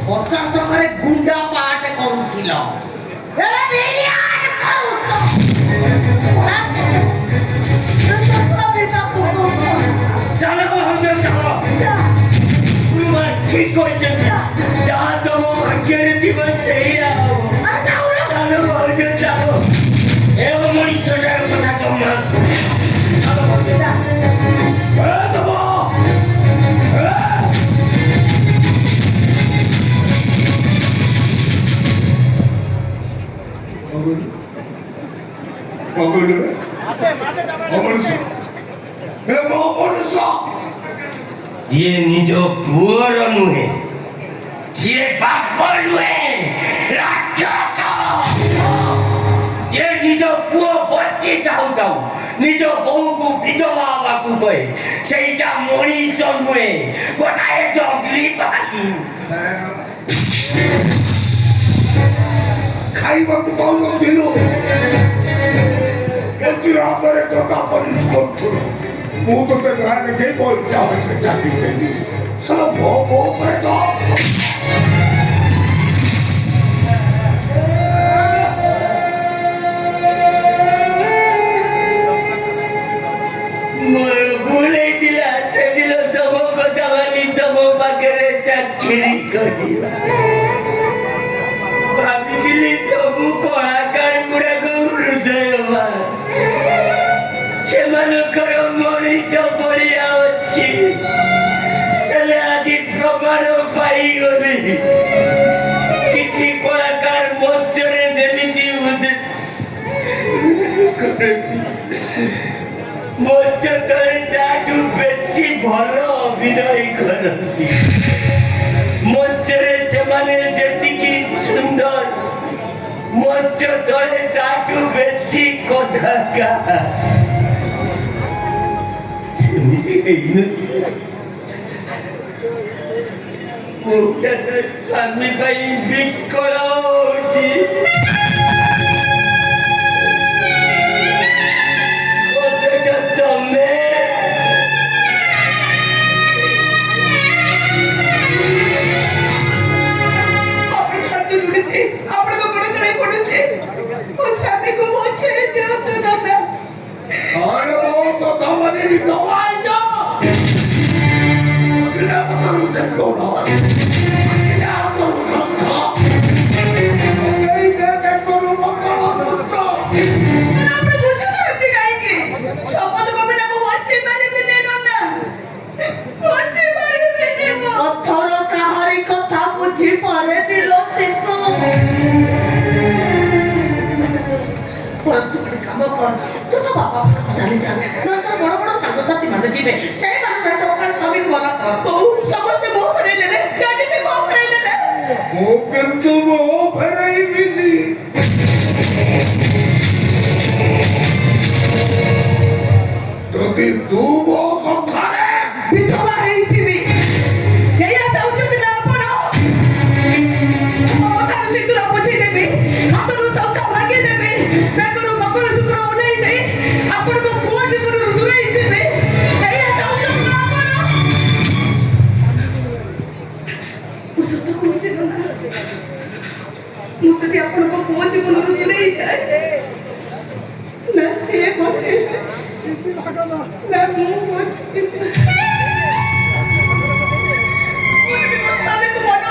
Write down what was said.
50 টাকার গুন্ডা পাটে করছিল এরে মিলিয়ন করুছ চলো হজর চলো তোমার ঠিক হয়েছে যা তোমার ভাগ্যের দিবস সেই চলো হজর চলো এও মনুষ্যটার কথা তোমরা চলো হজর ଯିଏ ନିଜ ପୁଅର ନୁହେଁ ଯିଏ ବାପ ନୁହେଁ ରାକ୍ଷସ ଯିଏ ନିଜ ପୁଅ ବଞ୍ଚି ଥାଉ ଥାଉ ନିଜ ବୋହୂକୁ ବିଧବା ହେବାକୁ କହେ ସେଇଟା ମଣିଷ ନୁହେଁ ଗୋଟାଏ ଜଙ୍ଗଲି ବାଲି ଖାଇବାକୁ ପାଉନଥିଲୁ ଏମିତି ରାତରେ ଚକା ପଲିସ କରୁଥିଲୁ ମୁଁ ତୋତେ ଗାଁ ଦେଖେଇ ପଇସା ହଇତେ ଚାକିରି ଦେଲି ସାରା ମୋ ଉପରେ ମୋର ଭୁଲ ହେଇଥିଲା ସେଦିନ ତମ କଥା ମାନି ତମ ପାଖରେ ଚାକିରି କରିବା ଭାବିଥିଲି ସବୁ କଳାକାର ଗୁଡାକ ହୃଦୟବାନ ସେମାନଙ୍କର ମଣିଷ ଭଳିଆ ଅଛି ହେଲେ ଆଜି ପ୍ରମାଣ ପାଇଗଲି କିଛି କଳାକାର ମଞ୍ଚରେ ଯେମିତି ମଞ୍ଚ ତଳେ ତାଠୁ ବେଶୀ ଭଲ ଅଭିନୟ କରନ୍ତି ମଞ୍ଚରେ ସେମାନେ ଯେତିକି ସୁନ୍ଦର ମଞ୍ଚ ତଳେ ତାଠୁ ବେଶୀ କଥା ସ୍ୱାମୀ ପାଇଁ ବିକଳ ହଉଛି ତମେ ଯଦି ଆପଣଙ୍କ ପୁଅ ଜୀବନରୁ ଦୂରେଇ ଯାଏ ନା ସେ ବଞ୍ଚିବେ ନା ମୁଁ ବଞ୍ଚିବି।